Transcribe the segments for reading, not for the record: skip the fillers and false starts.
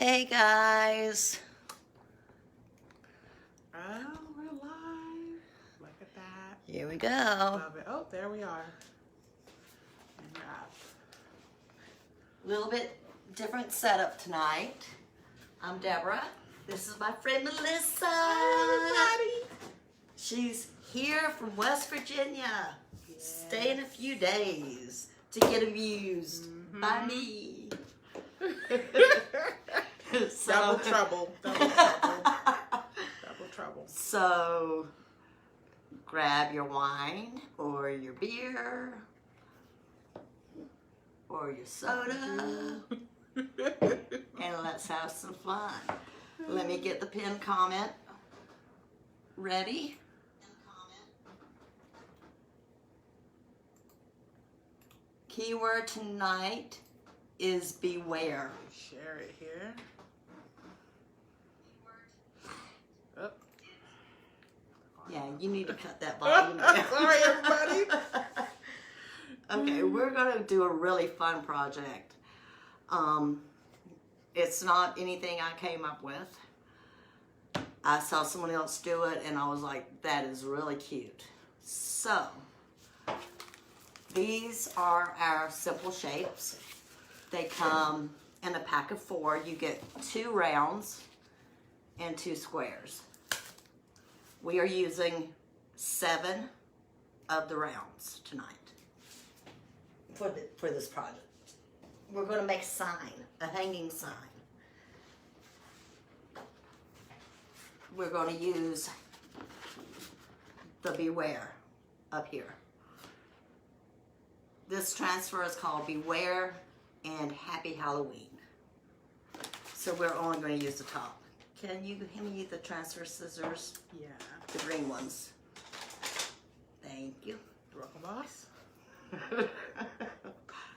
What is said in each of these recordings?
Hey guys. Oh, we're live. Look at that. Here we go. Love it. Oh, there we are. And you're up. A little bit different setup tonight. I'm Deborah. This is my friend Melissa. Hi, everybody. She's here from West Virginia. Staying a few days to get abused by me. So- Double trouble. Double trouble. Double trouble. So, grab your wine or your beer or your soda and let's have some fun. Let me get the pinned comment ready. Keyword tonight is beware. Share it here. Oh. Yeah, you need to cut that volume down. Sorry, everybody. Okay, we're gonna do a really fun project. It's not anything I came up with. I saw someone else do it and I was like, that is really cute. So, these are our simple shapes. They come in a pack of 4. You get 2 rounds and 2 squares. We are using 7 of the rounds tonight for this project. We're going to make a sign, a hanging sign. We're going to use the Beware up here. This transfer is called Beware and Happy Halloween. So we're only going to use the top. Can you hand me the transfer scissors? Yeah. The green ones. Thank you. You're welcome, boss.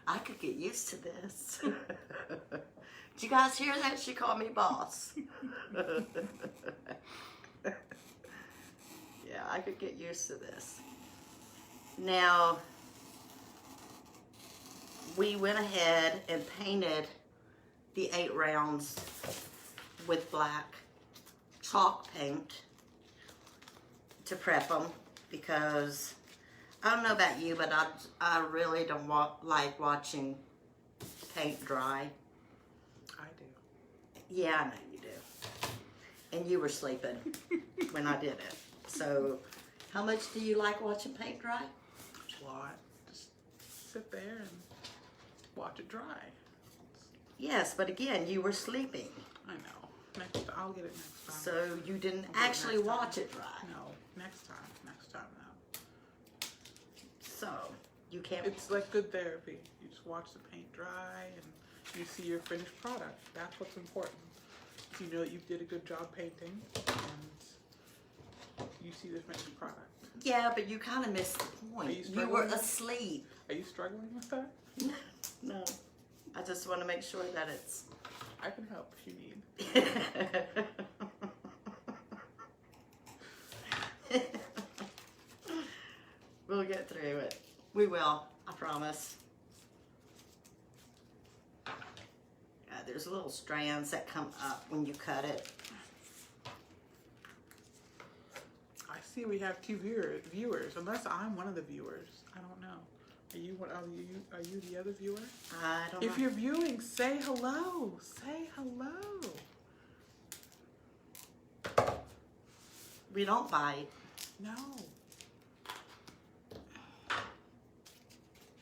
I could get used to this. Did you guys hear that? She called me boss. Yeah, I could get used to this. Now, we went ahead and painted the 8 rounds with black chalk paint to prep them because I don't know about you, but I really don't like watching paint dry. I do. Yeah, I know you do. And you were sleeping when I did it. So, how much do you like watching paint dry? A lot. Just sit there and watch it dry. Yes, but again, you were sleeping. I know. I'll get it next time. So, you didn't I'll get it actually next time. watch it dry. No, next time. Next time now. So, you can't... It's like good therapy. You just watch the paint dry and you see your finished product. That's what's important. You know that you did a good job painting and you see the finished product. Yeah, but you kind of missed the Are you point. You were struggling? asleep. Are you struggling with that? No. I just want to make sure that it's... I can help if you need. We'll get through it. We will, I promise. There's little strands that come up when you cut it. I see we have 2 viewers. Unless I'm one of the viewers. I don't know. Are you the other viewer? I don't know. If you're viewing, say hello. Say hello. We don't bite. No.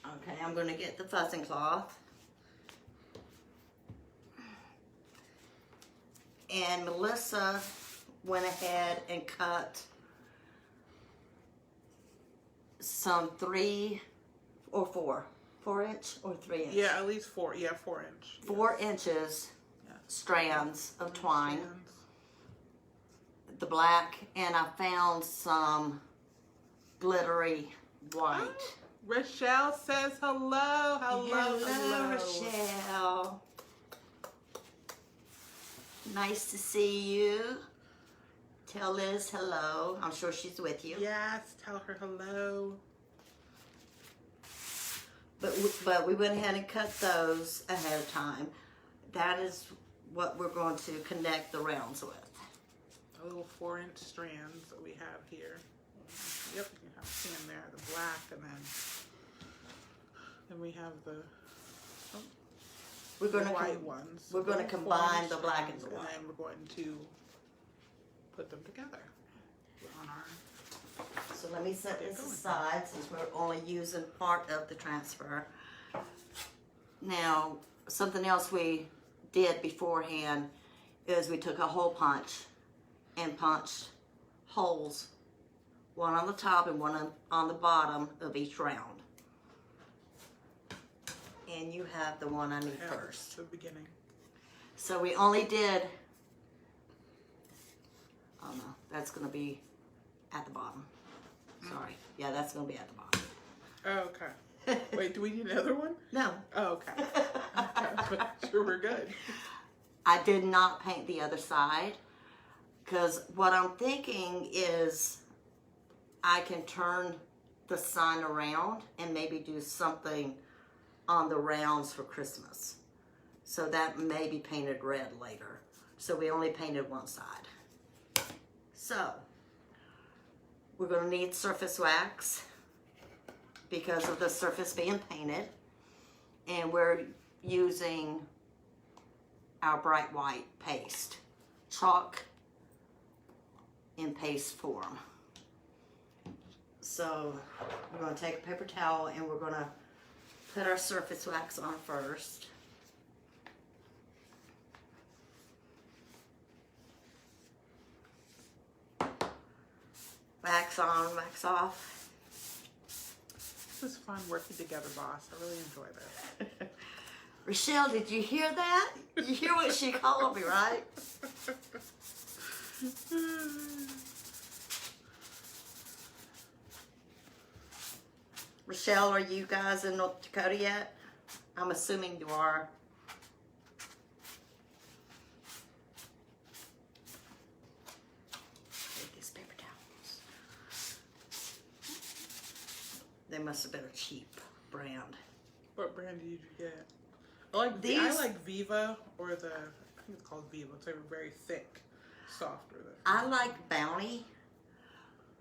Okay, I'm going to get the fuzzing cloth. And Melissa went ahead and cut some 3 or 4 inch or 3 inch. Yeah, at least 4. Yeah, 4 inch. 4 inches Yeah. strands of twine. Strands. The black, and I found some glittery white. Oh, Rochelle says hello. Hello, Rochelle. Nice to see you. Tell Liz hello. I'm sure she's with you. Yes, tell her hello. But we went ahead and cut those ahead of time. That is what we're going to connect the rounds with. The little 4-inch strands that we have here. Yep, you can see them there, the black, and then we have the We're going to white ones. We're going to Little combine 4-inch the black and strands, the white. And then we're going to put them together on our. So let me set this Get going. aside since we're only using part of the transfer. Now, something else we did beforehand is we took a hole punch and punched holes, one on the top and one on the bottom of each round. And you have the one I need first. The beginning. So we only did, oh no, that's going to be at the bottom. Sorry. Yeah, that's going to be at the bottom. Oh, okay. Wait, do we need another one? No. Oh, okay. Sure, we're good. I did not paint the other side because what I'm thinking is I can turn the sign around and maybe do something on the rounds for Christmas. So that may be painted red later. So we only painted one side. So we're going to need surface wax because of the surface being painted. And we're using our bright white paste, chalk in paste form. So we're going to take a paper towel and we're going to put our surface wax on first. Wax on, wax off. This is fun working together, boss. I really enjoy this. Rochelle, did you hear that? You hear what she called me, right? Rochelle, are you guys in North Dakota yet? I'm assuming you are. Take these paper towels. They must have been a cheap brand. What brand did you get? I like These- I like Viva or I think it's called Viva. It's like very thick, softer. I like Bounty,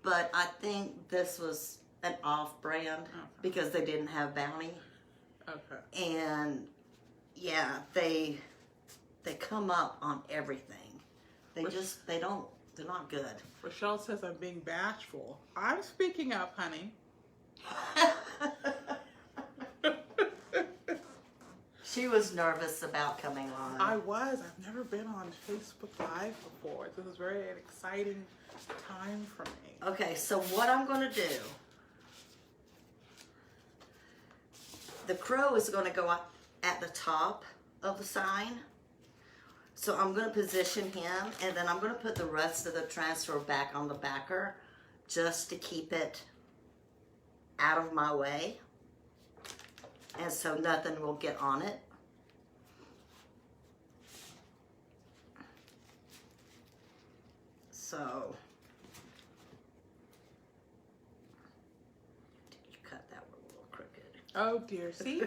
but I think this was an off-brand because they didn't have Bounty. Okay. And yeah, they come up on everything. They're not good. Rochelle says I'm being bashful. I'm speaking up, honey. She was nervous about coming on. I was. I've never been on Facebook Live before. This is very an exciting time for me. Okay, so what I'm going to do, the crow is going to go up at the top of the sign. So I'm going to position him, and then I'm going to put the rest of the transfer back on the backer just to keep it out of my way. And so nothing will get on it. So, you cut that one a little crooked. Oh dear. See?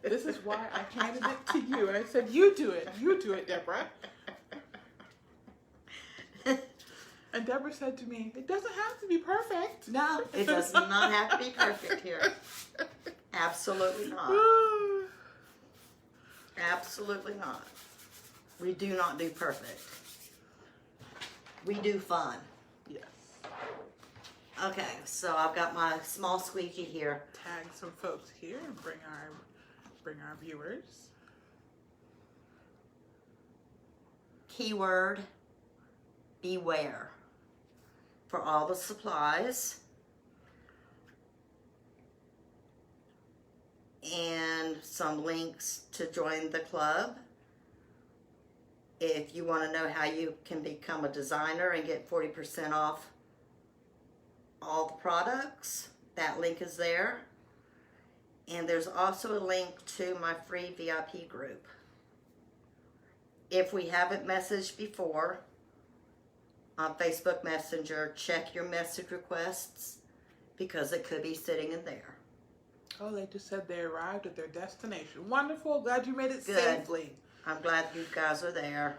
This is why I handed it to you. And I said, you do it. You do it, Deborah. And Deborah said to me, it doesn't have to be perfect. No, it does not have to be perfect here. Absolutely not. Absolutely not. We do not do perfect. We do fun. Yes. Okay, so I've got my small squeegee here. Tag some folks here and bring our viewers. Keyword, beware. For all the supplies. And some links to join the club. If you want to know how you can become a designer and get 40% off all the products, that link is there. And there's also a link to my free VIP group. If we haven't messaged before on Facebook Messenger, check your message requests because it could be sitting in there. Oh, they just said they arrived at their destination. Wonderful. Glad you made it Good. safely. I'm glad you guys are there.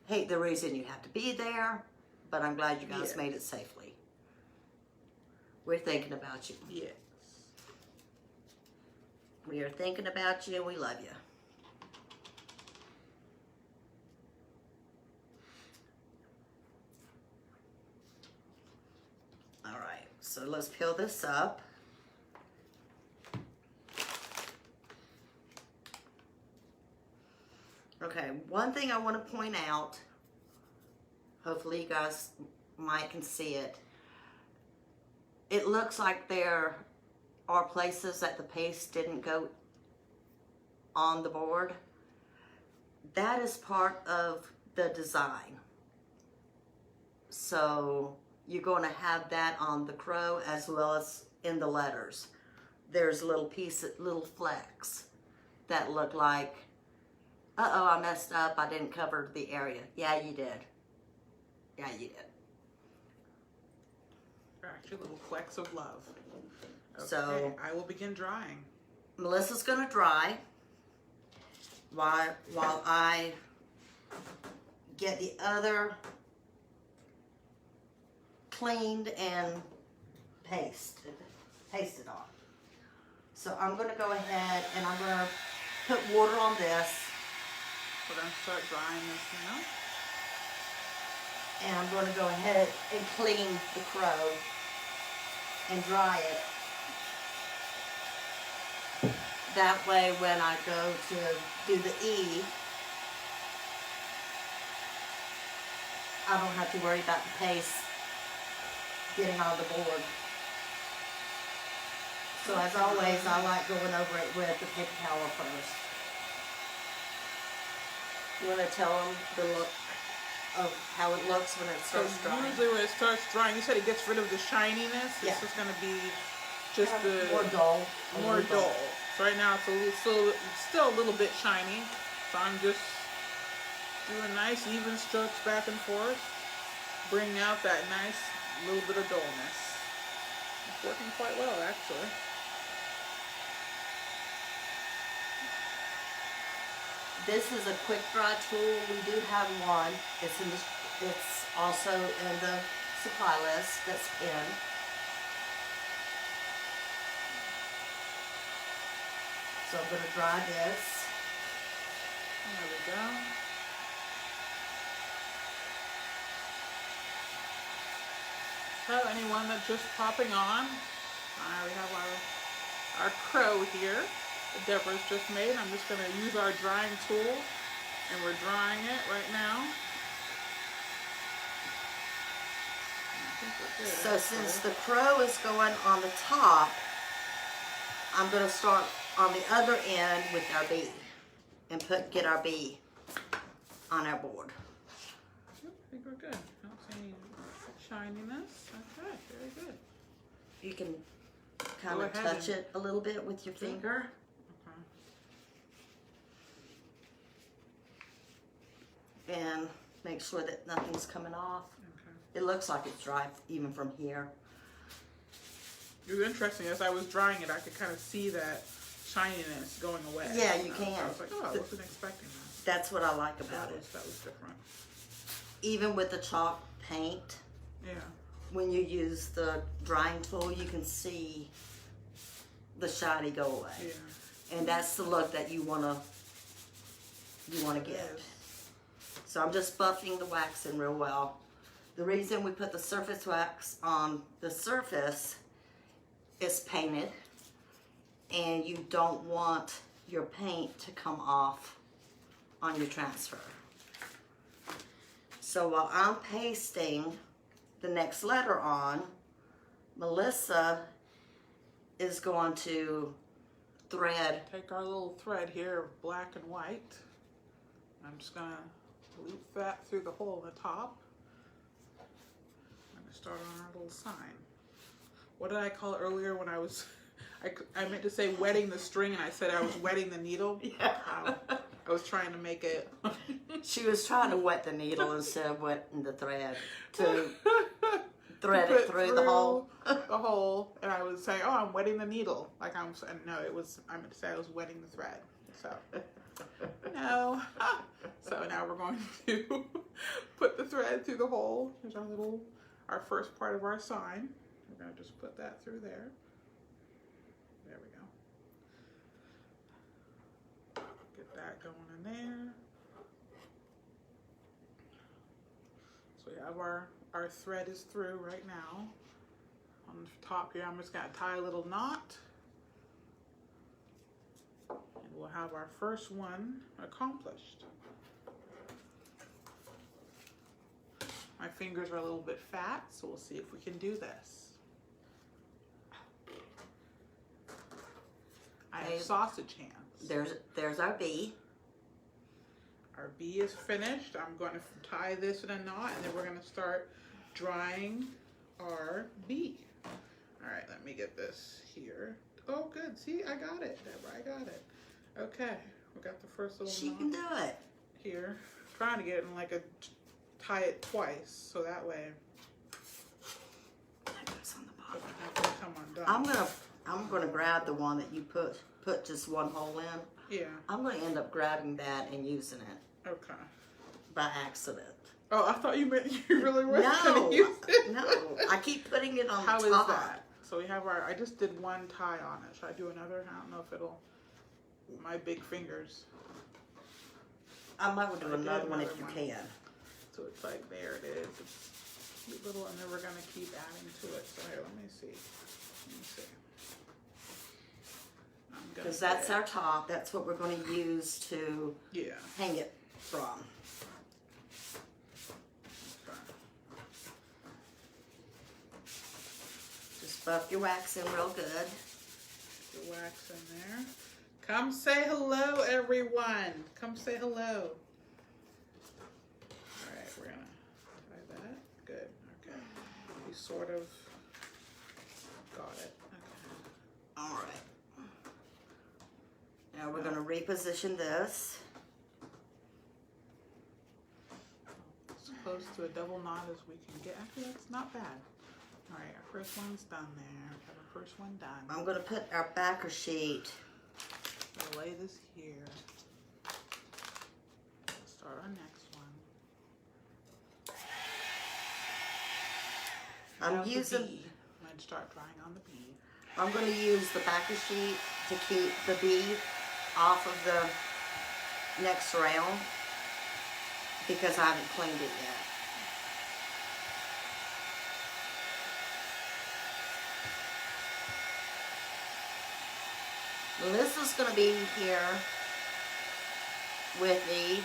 Hate the reason you have to be there, but I'm glad you guys Yes. made it safely. We're thinking about you. Yes. We are thinking about you and we love you. All right, so let's peel this up. Okay, one thing I want to point out, hopefully you guys might can see it. It looks like there are places that the paste didn't go on the board. That is part of the design. So you're going to have that on the crow as well as in the letters. There's little pieces, little flecks that look like, uh-oh, I messed up, I didn't cover the area. Yeah, you did. Yeah, you did. They're actually little flecks of love. Okay, So- I will begin drying. Melissa's gonna dry while I get the other cleaned and pasted on. So I'm gonna go ahead and I'm gonna put water on this, We're going to start drying this now. and I'm gonna go ahead and clean the crow and dry it. That way when I go to do the E, I don't have to worry about the paste getting on the board. So as always, I like going over it with the paper towel first. You want to tell them the look of how it looks when it So starts drying? usually when it starts drying, you said it gets rid of the shininess. Yeah. This is going to be just the More dull. a more little dull. So right now it's still a little bit shiny. So I'm just doing nice even strokes back and forth, bringing out that nice little bit of dullness. It's working quite well actually. This is a quick dry tool. We do have one. It's also in the supply list that's pinned. So I'm going to dry this. There we go. So anyone that's just popping on, we have our crow here that Deborah's just made. I'm just going to use our drying tool, and we're drying it right now. I think we're good, So since actually. the crow is going on the top, I'm going to start on the other end with our B and get our B on our board. Yep, I think we're good. I don't see any shininess. Okay, very good. You can kind Go of ahead touch and- it a little bit with your finger. Okay. And make sure that nothing's coming off. Okay. It looks like it's dry even from here. It was interesting. As I was drying it, I could kind of see that shininess going away. Yeah, you So can. I was like, oh, I wasn't expecting that. That's what I like about it. That was different. Even with the chalk paint, Yeah. when you use the drying tool, you can see the shiny go away. Yeah. And that's the look that you wanna get. Yes. So I'm just buffing the wax in real well. The reason we put the surface wax on the surface is painted, and you don't want your paint to come off on your transfer. So while I'm pasting the next letter on, Melissa is going to thread. Take our little thread here of black and white. I'm just gonna loop that through the hole in the top. I'm gonna start on our little sign. What did I call it earlier when I was? I meant to say wetting the string, and I said I was wetting the needle. Yeah. I was trying to make it. She was trying to wet the needle instead of wetting the thread to thread Put it through the hole. the hole, and I was saying, "Oh, I'm wetting the needle." Like I'm saying, no, it was. I meant to say I was wetting the thread. So, no. So now we're going to put the thread through the hole. Here's our first part of our sign. We're going to just put that through there. There we go. Get that going in there. So we have our thread is through right now. On the top here, I'm just going to tie a little knot. And we'll have our first one accomplished. My fingers are a little bit fat, so we'll see if we can do this. I have sausage hands. There's our bee. Our bee is finished. I'm going to tie this in a knot, and then we're going to start drying our bee. All right, let me get this here. Oh, good. See, I got it, Deborah. I got it. Okay, we got the first little She knot can do it. here. I'm trying to get it in like a tie it twice, so that way That goes on the it bottom. doesn't have to come undone. I'm gonna grab the one that you put just one hole in. Yeah. I'm gonna end up grabbing that and using it Okay. by accident. Oh, I thought you meant you really were No, going to use it. no, I keep putting it on How the is top. that? So we have I just did one tie on it. Should I do another? I don't know if it'll, my big fingers. I might do I did another one if another you one. can. So it's like, there it is. It's cute little, and then we're going to keep adding to it. So here, let me see. Let me see. Because that's our top. That's what we're going to use to Yeah. hang it from. Okay. Just buff your wax in real good. Get the wax in there. Come say hello, everyone. Come say hello. All right, we're gonna tie that. Good. Okay. We sort of got it. Okay. All right. Now we're going to reposition this. As close to a double knot as we can get. Actually, that's not bad. All right, our first one's done there. We have our first one done. I'm going to put our backer sheet. We'll lay this here. Start our next one. I'm Now the using. bee. I'm going to start drying on the bee. I'm going to use the backer sheet to keep the bee off of the next round because I haven't cleaned it yet. Melissa's going to be here with me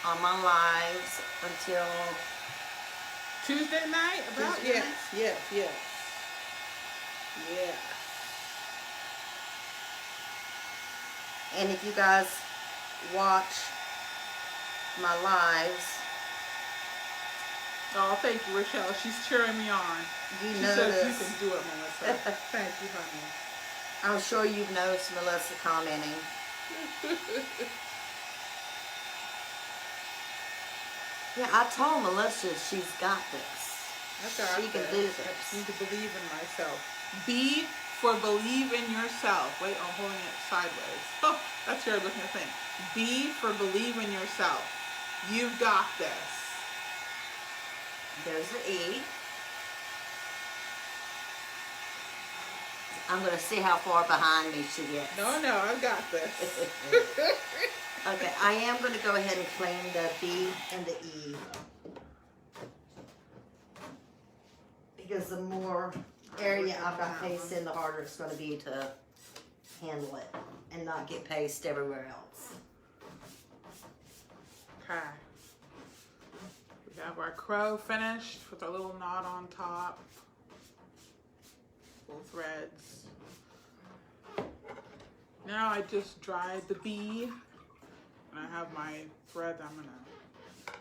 on my lives until Tuesday night? About? Tuesday Yes, night? yes, yes. Yeah. And if you guys watch my lives, Oh, thank you, Rochelle. She's cheering me on. you She notice. says you can do it, Melissa. Thank you, honey. I'm sure you've noticed Melissa commenting. Yeah, I told Melissa she's got this. I got She can this. do I this. just need to believe in myself. B for believe in yourself. Wait, I'm holding it sideways. Oh, that's your looking at thing. B for believe in yourself. You've got this. There's the E. I'm going to see how far behind me she gets. No, I've got this. Okay, I am going to go ahead and clean the B and the E. Because the more area I've got paste in, the harder it's going to be to handle it and not get paste everywhere else. Okay. We have our crow finished with our little knot on top. Little threads. Now I just dried the bee. And I have my thread that I'm going to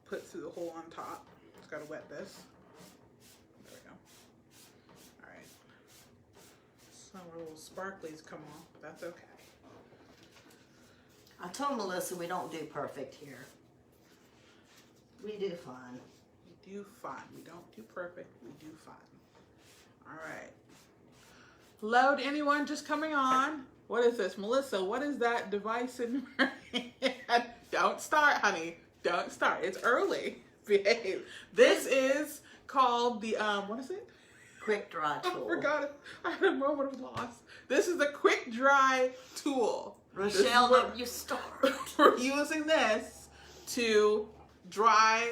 put through the hole on top. Just got to wet this. There we go. Alright. Some of our little sparklies come off, but that's okay. I told Melissa we don't do perfect here. We do fine. We do fine. We don't do perfect. We do fine. All right. Hello to anyone just coming on. What is this? Melissa, what is that device in your hand? Don't start, honey. Don't start. It's early. Behave. This is called the, what is it? Quick dry I tool. forgot it. I had a moment of loss. This is the quick dry tool. Rochelle, don't you start. We're using this to dry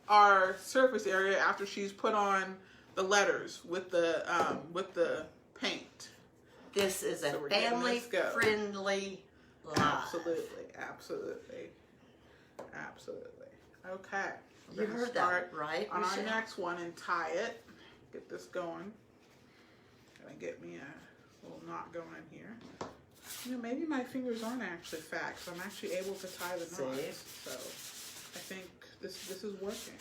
our surface area after she's put on the letters with the paint. This is a So we're getting family this go. friendly line. Absolutely, absolutely, absolutely. Okay. You heard that, right, On Rochelle? our next one and tie it. Get this going. Gonna get me a little knot going in here. You know, maybe my fingers aren't actually fat because I'm actually able to tie the See? knots. So I think this is working.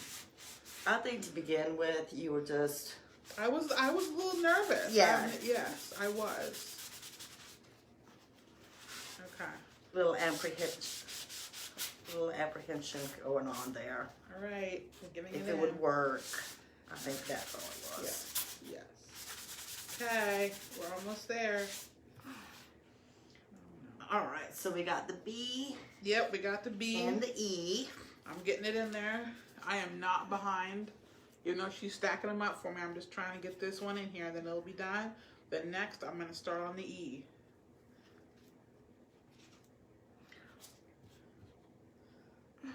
I think to begin with, you were just I was a little nervous. Yeah. Yes, I was. Okay. little apprehension going on there. All right. We're getting If it it in. would work, I think that's all it was. Yes. Yes. Okay. We're almost there. All right, so we got the B Yep, we got the B. and the E. I'm getting it in there. I am not behind. You know, she's stacking them up for me. I'm just trying to get this one in here, then it'll be done. Then next, I'm going to start on the E. Okay.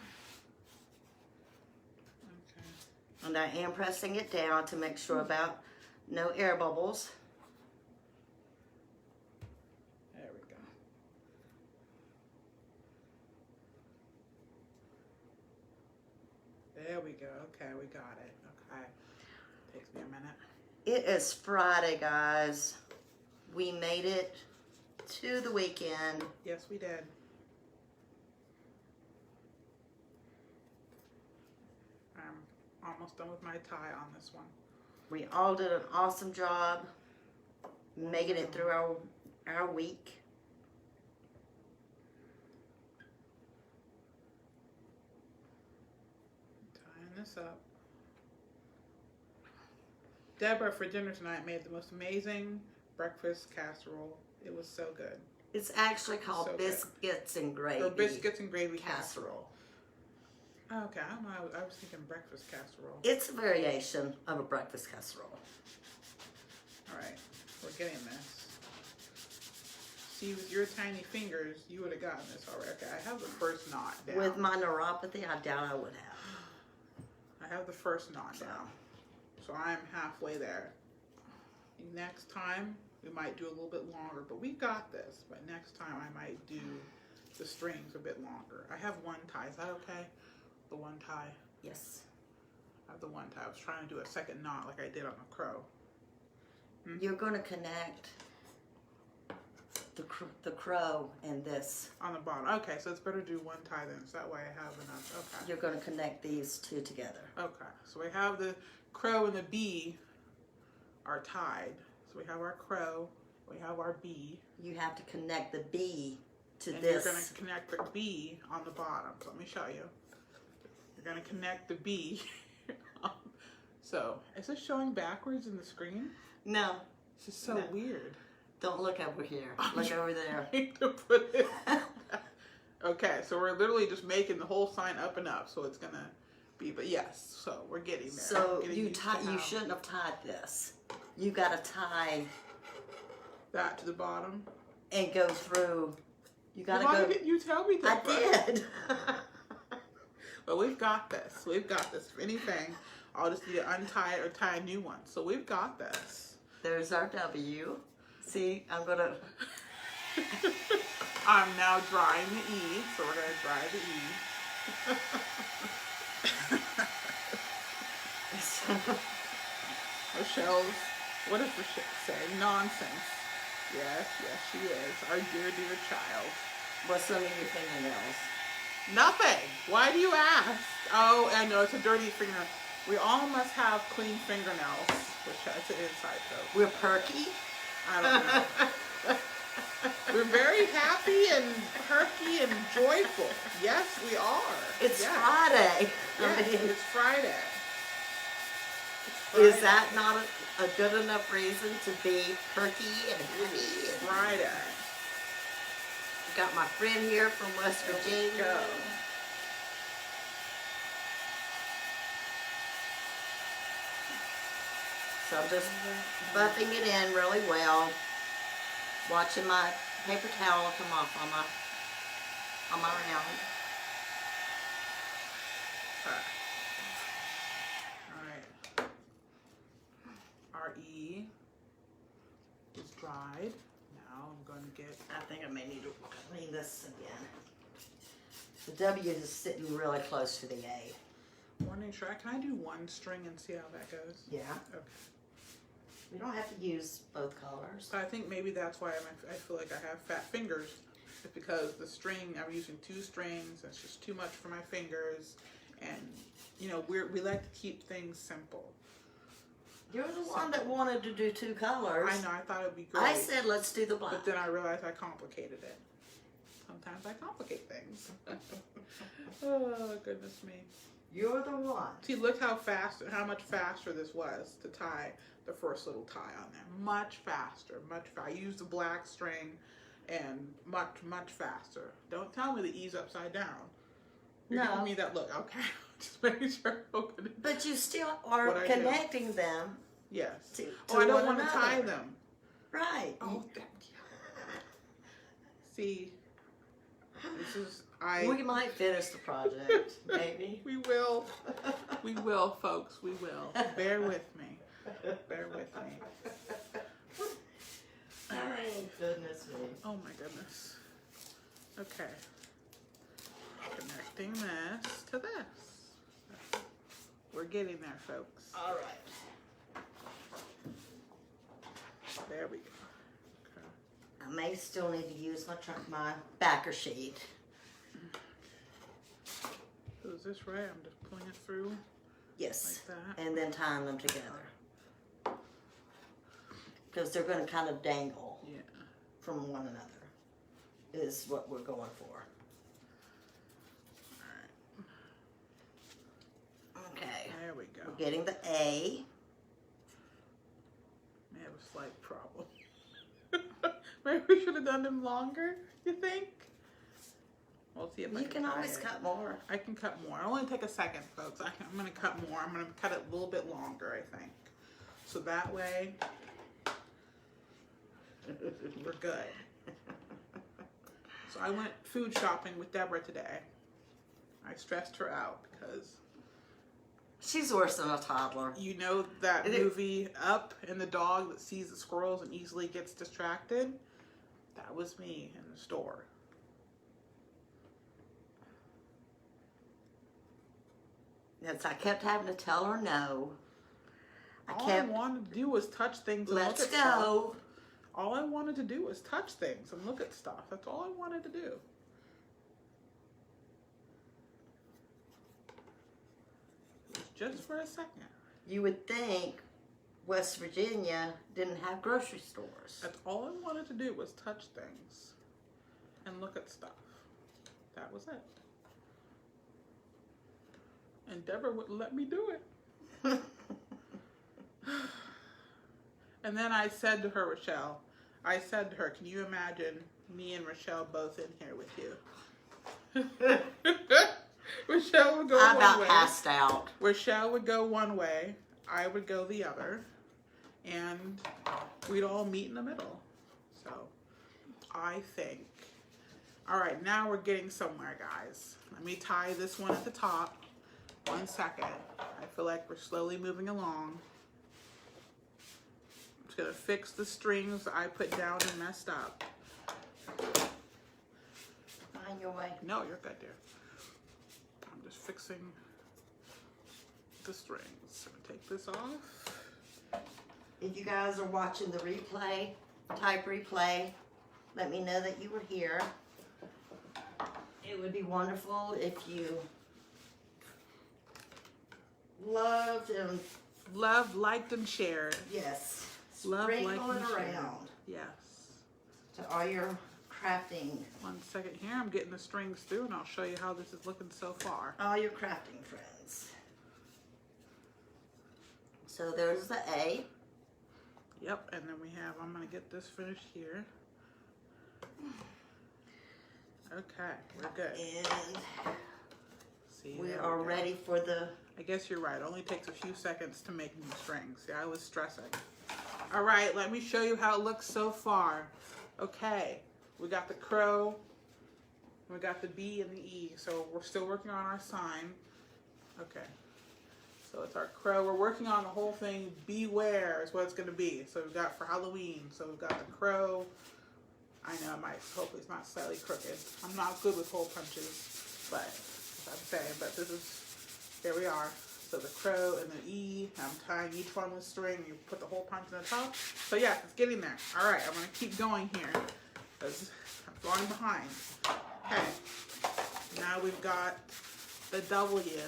And I am pressing it down to make sure about no air bubbles. There we go. There we go. Okay, we got it. Okay. Takes me a minute. It is Friday, guys. We made it to the weekend. Yes, we did. I'm almost done with my tie on this one. We all did an awesome job making it through our week. Tying this up. Deborah for dinner tonight made the most amazing breakfast casserole. It was so good. It's actually called So good. biscuits and gravy. Or biscuits and gravy casserole. casserole. Oh, okay, I don't know. I was thinking breakfast casserole. It's a variation of a breakfast casserole. All right, we're getting this. See, with your tiny fingers, you would have gotten this already. Okay, I have the first knot down. With my neuropathy, I doubt I would have. I have the first knot down. So I'm halfway there. Next time, we might do a little bit longer, but we got this. But next time, I might do the strings a bit longer. I have one tie. Is that okay? The one tie. Yes. I have the one tie. I was trying to do a second knot like I did on the crow. You're going to connect the crow and this. On the bottom. Okay, so it's better to do one tie then. So that way I have enough. Okay. You're going to connect these two together. Okay. So we have the crow and the bee are tied. So we have our crow. We have our bee. You have to connect the B to And this. you're going to connect the B on the bottom. So let me show you. You're going to connect the B. So, is this showing backwards in the screen? No, It's just so No. weird. don't look over here. Look over there. Trying to put it. Okay, so we're literally just making the whole sign up and up. So it's going to be, but yes. So we're getting there. So Getting you used to you how shouldn't have tied this. You got to tie that to the bottom. and go through. You got to Why go. didn't you tell me I that? did. But we've got this. We've got this. If anything, I'll just need to untie it or tie a new one. So we've got this. There's our W. See, I'm gonna. I'm now drying the E, so we're going to dry the E. Rochelle's, what does Rochelle say? Nonsense. Yes, yes, she is. Our dear, dear child. What's under your fingernails? Nothing. Why do you ask? Oh, I know, it's a dirty finger. We all must have clean fingernails. Rochelle, it's an inside joke. We're perky. I don't know. We're very happy and perky and joyful. Yes, we are. It's yes. Friday. Yes, I mean, it's Friday. is that not a good enough reason to be perky and happy? Friday. got my friend here from West Virginia. Go. So I'm just buffing it in really well. Watching my paper towel come off on my round. Alright. Our E is dried. Now I'm going to get... I think I may need to clean this again. The W is sitting really close to the A. Wondering, can I do one string and see how that goes? Yeah. Okay. We don't have to use both colors. I think maybe that's why I feel like I have fat fingers. It's because the string, I'm using 2 strings. That's just too much for my fingers. And, you know, we like to keep things simple. You're the one that wanted to do 2 colors. I know, I thought it would be great. I said let's do the black. But then I realized I complicated it. Sometimes I complicate things. Oh, goodness me. You're the one. See, look how much faster this was to tie the first little tie on there. Much faster, much faster. I used the black string and much faster. Don't tell me the E's upside down. You're giving me that look. Okay, just making sure. But you still are connecting them. Yes. To I don't want to tie them. Right. Oh, see, this is We might finish the project, maybe. We will. We will, folks. We will. Bear with me. Bear with me. All right. Oh, goodness me. Oh my goodness. Okay. Connecting this to this. We're getting there, folks. All right. There we go. I may still need to use my backer sheet. So is this right? I'm just pulling it through. Yes. Like that. And then tying them together. Because they're going to kind of dangle from one another. Is what we're going for. Okay. There we go. We're getting the A. May have a slight problem. Maybe we should have done them longer, you think? We'll see if I You can always cut more. I can cut more. It'll only take a second, folks. I'm going to cut more. I'm going to cut it a little bit longer, I think. So that way, we're good. So I went food shopping with Deborah today. I stressed her out because... She's worse than a toddler. You know that movie Up, and the dog that sees the squirrels and easily gets distracted? That was me in the store. Yes, I kept having to tell her no. All I wanted to do was touch things and Let's look at go. stuff. All I wanted to do was touch things and look at stuff. That's all I wanted to do. Just for a second. You would think West Virginia didn't have grocery stores. That's all I wanted to do was touch things and look at stuff. That was it. And Deborah wouldn't let me do it. And then I said to her, Rochelle, can you imagine me and Rochelle both in here with you? Rochelle would go one way. I about passed out. Rochelle would go one way, I would go the other, and we'd all meet in the middle. So, I think. All right, now we're getting somewhere, guys. Let me tie this one at the top. 1 second. I feel like we're slowly moving along. I'm just gonna fix the strings I put down and messed up. Find your way. No, you're good, dear. I'm just fixing the strings. So take this off. If you guys are watching the replay, type replay, let me know that you were here. It would be wonderful if you loved and Liked, and shared. yes, Love, liked, sprinkle it and shared. around Yes. to all your crafting, 1 second here. I'm getting the strings through, and I'll show you how this is looking so far. all your crafting friends. So there's the A. Yep, and then we have, I'm going to get this finished here. Okay, we're good. And See, we there are go. ready for the, I guess you're right. It only takes a few seconds to make new strings. See, I was stressing. All right, let me show you how it looks so far. Okay, we got the crow, we got the B and the E. So we're still working on our sign. Okay, so it's our crow. We're working on the whole thing. Beware is what it's going to be. So we've got for Halloween. So we've got the crow. I know it might, hopefully it's not slightly crooked. I'm not good with hole punches, but as I'm saying, but this is, here we are. So the crow and the E, I'm tying each one with string. You put the hole punch in the top. So yeah, it's getting there. All right, I'm gonna keep going here because I'm falling behind. Okay, now we've got the W.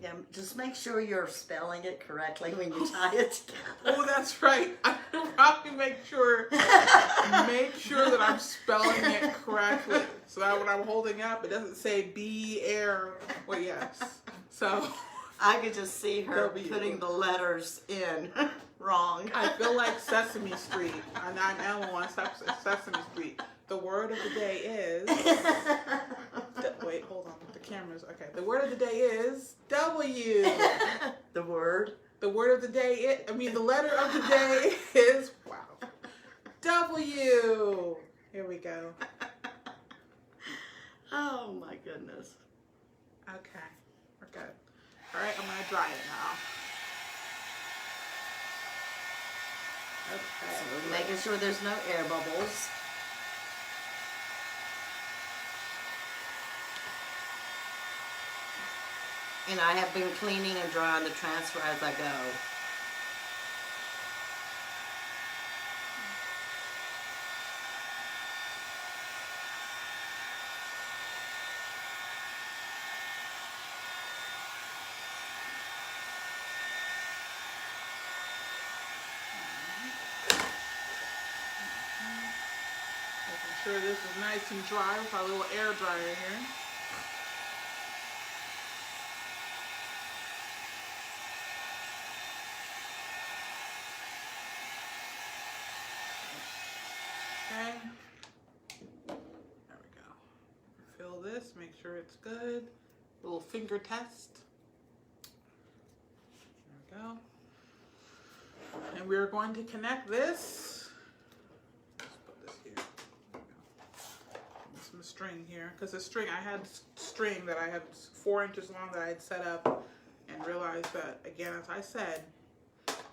yeah, just make sure you're spelling it correctly when you tie it together. Oh, that's right. I probably make sure that I'm spelling it correctly, so that when I'm holding up, it doesn't say B air. Well, yes. So I could just see her W. putting the letters in wrong. I feel like Sesame Street. And I'm Ellen on Sesame Street. The word of the day is. Wait, hold on. The camera's okay. The word of the day is W. The word. The word of the day is. The letter of the day is. Wow. W. Here we go. Oh my goodness. Okay, we're good. All right, I'm gonna dry it now. Okay. So we're making sure there's no air bubbles. And I have been cleaning and drying the transfer as I go. Making sure this is nice and dry with our little air dryer here. Okay. There we go. Fill this, make sure it's good. Little finger test. There we go. And we're going to connect this. Let's put this here. There we go. Some string here, because the string, I had string that I had 4 inches long that I had set up, and realized that, again, as I said,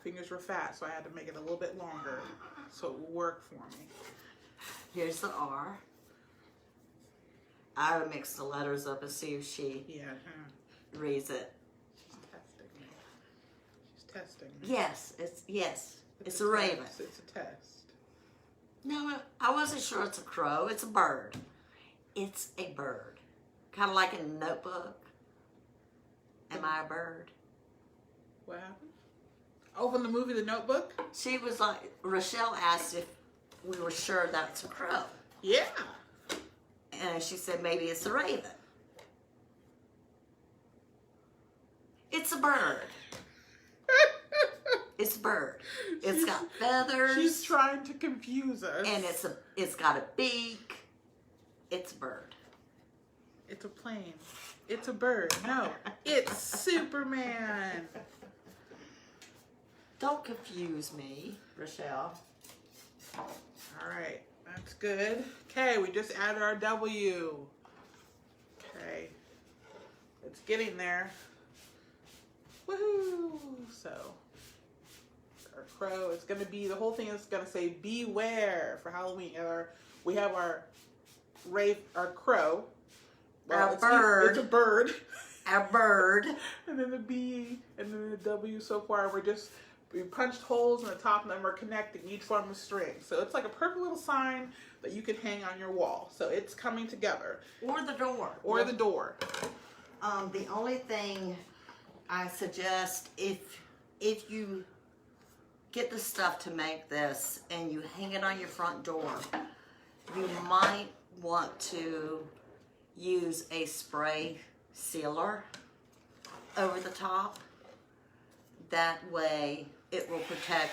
fingers were fat, so I had to make it a little bit longer so it would work for me. Here's the R. I would mix the letters up and see if she Yeah, reads it. she's testing me. She's testing me. Yes, it's a raven. Test. It's a test. No, I wasn't sure it's a crow. It's a bird. It's a bird. Kind of like in a Notebook. Am I a bird? What happened? Oh, from the movie The Notebook? She was like, Rochelle asked if we were sure that's a crow. Yeah. And she said maybe it's a raven. It's a bird. It's a bird. It's got feathers. She's trying to confuse us. And it's got a beak. It's a bird. It's a plane. It's a bird. No, it's Superman. Don't confuse me, Rochelle. All right, that's good. Okay, we just added our W. Okay, it's getting there. Woohoo! So, our crow, it's gonna be, the whole thing is gonna say beware for Halloween. And we have our crow. Our bird. It's a bird. Our bird. And then the B, and then the W. So far, we punched holes in the top, and then we're connecting each one with string. So it's like a perfect little sign that you could hang on your wall. So it's coming together. Or the door. Or the door. The only thing I suggest, if you get the stuff to make this and you hang it on your front door, you might want to use a spray sealer over the top. That way it will protect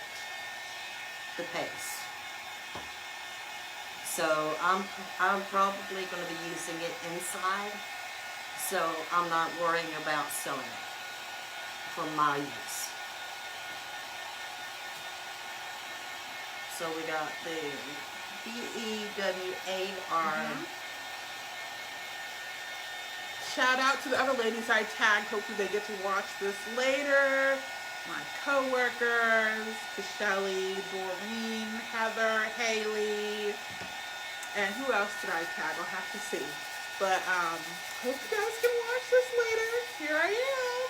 the paste. So I'm probably going to be using it inside. So I'm not worrying about sewing it for my use. So we got the BEWAR. Shout out to the other ladies I tagged. Hopefully they get to watch this later. My co-workers, to Shelly, Doreen, Heather, Haley, and who else did I tag? I'll have to see. But hope you guys can watch this later. Here I am.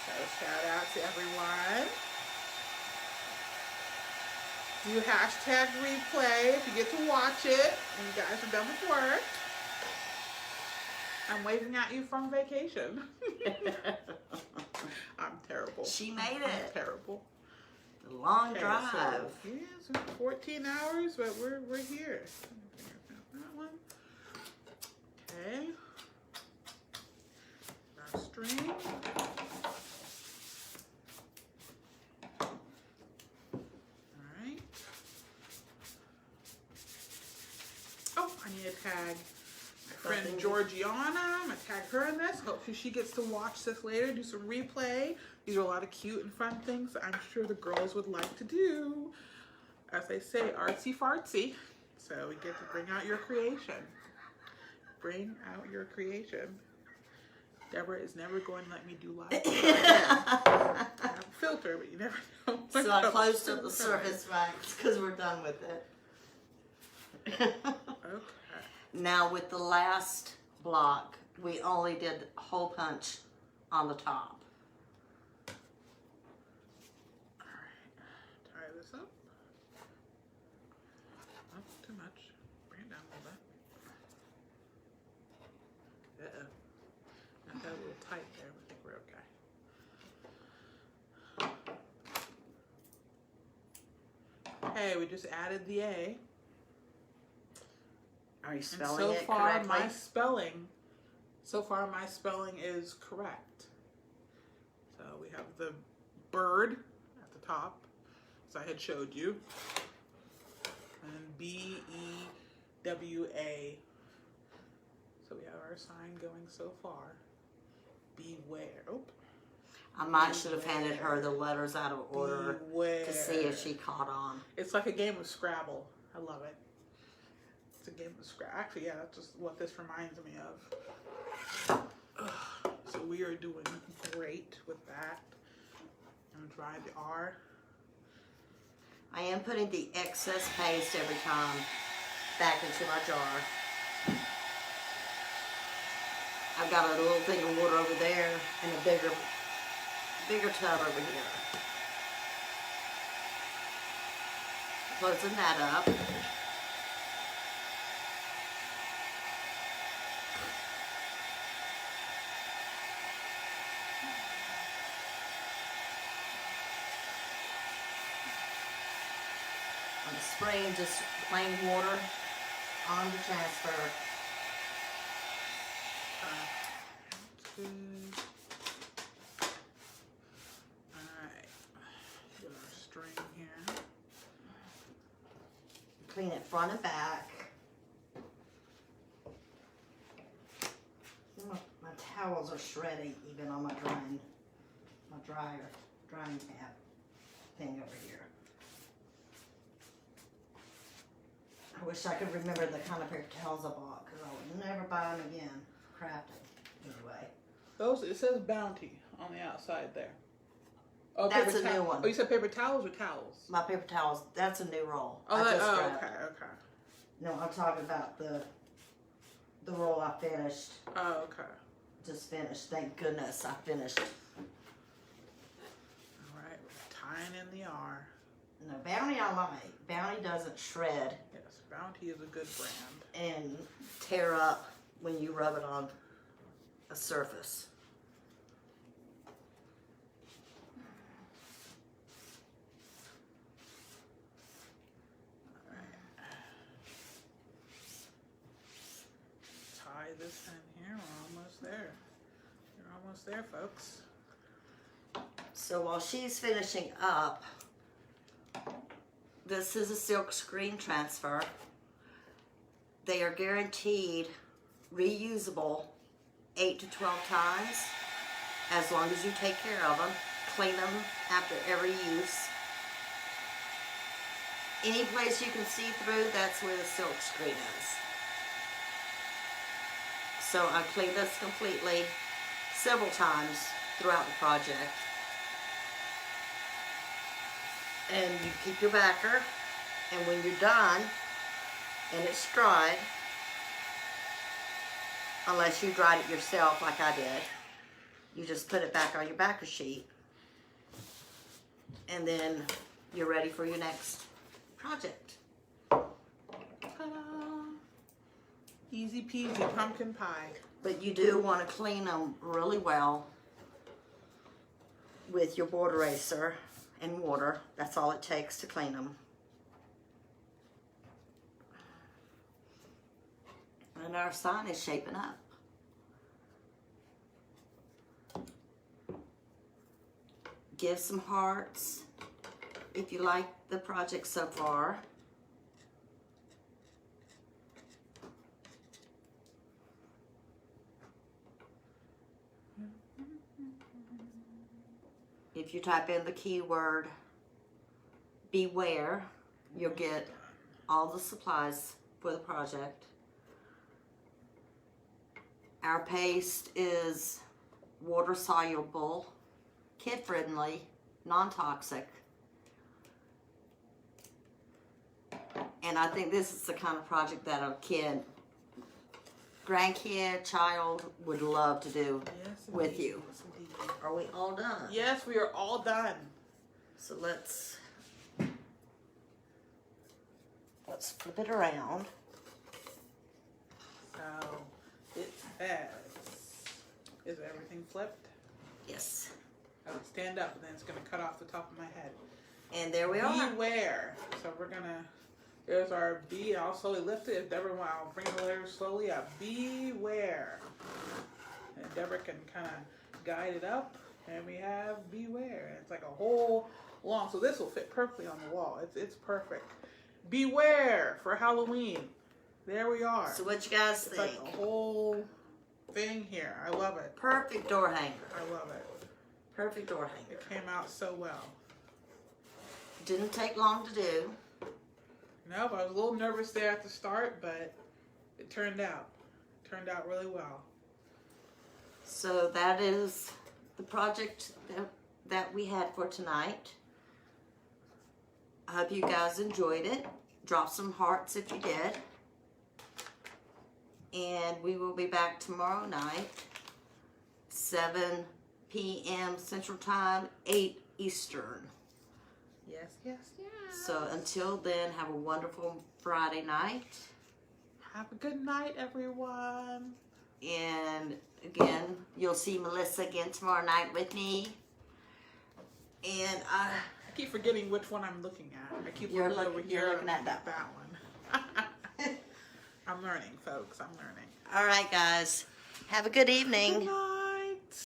So shout out to everyone. Do hashtag replay if you get to watch it and you guys are done with work. I'm waving at you from vacation. I'm terrible. She made I'm it. terrible. The long Okay, drive. So, yeah, so 14 hours, but we're here. That one. Okay. Our string. Alright. Oh, I need to tag my friend Georgiana. I'm gonna tag her in this. Hopefully she gets to watch this later, do some replay. These are a lot of cute and fun things I'm sure the girls would like to do. As they say, artsy fartsy. So we get to bring out your creation. Bring out your creation. Deborah is never going to let me do live. I have a filter, but you never know. So I closed up the surface racks because we're done with it. Okay. Now with the last block, we only did hole punch on the top. Tie this up. Not too much. Bring it down a little bit. Uh-oh. That got a little tight there, but I think we're okay. Okay, we just added the A. Are you And spelling so it far correctly? my spelling is correct. So we have the bird at the top, as I had showed you. And then B-E-W-A. So we have our sign going so far. Beware. Oh. I might should have handed her the letters out of order Beware. to see if she caught on. It's like a game of Scrabble. I love it. It's a game of Scrabble. Actually, yeah, that's just what this reminds me of. So we are doing great with that. I'm gonna dry the R. I am putting the excess paste every time back into my jar. I've got a little thing of water over there and a bigger tub over here. Closing that up. I'm spraying just plain water on the transfer. Alright. Get our string here. Clean it front and back. My towels are shredding even on my drying tab thing over here. I wish I could remember the kind of paper towels I bought because I would never buy them again for crafting anyway. Those, it says Bounty on the outside there. Oh, That's paper a new one. Oh, you said paper towels or towels? My paper towels, that's a new roll. Oh, I just grabbed. okay. No, I'm talking about the roll I finished. Oh, okay. Just finished. Thank goodness I finished. Alright, we're tying in the R. No, Bounty I like. Bounty doesn't shred Yes, Bounty is a good brand. and tear up when you rub it on a surface. Tie this in here. We're almost there. You're almost there, folks. So while she's finishing up, This is a silk screen transfer. They are guaranteed reusable 8 to 12 times, as long as you take care of them. Clean them after every use. Any place you can see through, that's where the silk screen is. So I cleaned this completely several times throughout the project. And you keep your backer, and when you're done and it's dried, unless you dried it yourself like I did, you just put it back on your backer sheet, and then you're ready for your next project. Ta-da. Easy peasy pumpkin pie. But you do want to clean them really well with your board eraser and water. That's all it takes to clean them. And our sign is shaping up. Give some hearts if you like the project so far. If you type in the keyword beware, you'll get all the supplies for the project. Our paste is water soluble, kid friendly, non-toxic. And I think this is the kind of project that a kid, grandkid, child would love to do with you. Yes, indeed. Are we all done? Yes, we are all done. So let's flip it around. So it says, is everything flipped? Yes. I would stand up and then it's going to cut off the top of my head. And there we are. Beware. So we're going to, there's our B. I'll slowly lift it. If Deborah, I'll bring the letters slowly up. Beware. And Deborah can kind of guide it up. And we have beware. It's like a whole long, so this will fit perfectly on the wall. It's perfect. Beware for Halloween. There we are. So what you guys It's think? like a whole thing here. I love it. Perfect door hanger. I love it. Perfect door hanger. It came out so well. Didn't take long to do. Nope, I was a little nervous there at the start, but it turned out. It turned out really well. So that is the project that we had for tonight. I hope you guys enjoyed it. Drop some hearts if you did. And we will be back tomorrow night, 7 p.m. Central Time, 8 Eastern. Yes, yes, yes. So until then, have a wonderful Friday night. Have a good night, everyone. And again, you'll see Melissa again tomorrow night with me. And I keep forgetting which one I'm looking at. I keep You're looking over looking- here. you're looking at that one. I'm learning, folks. I'm learning. all right, guys, have a good evening. Good night.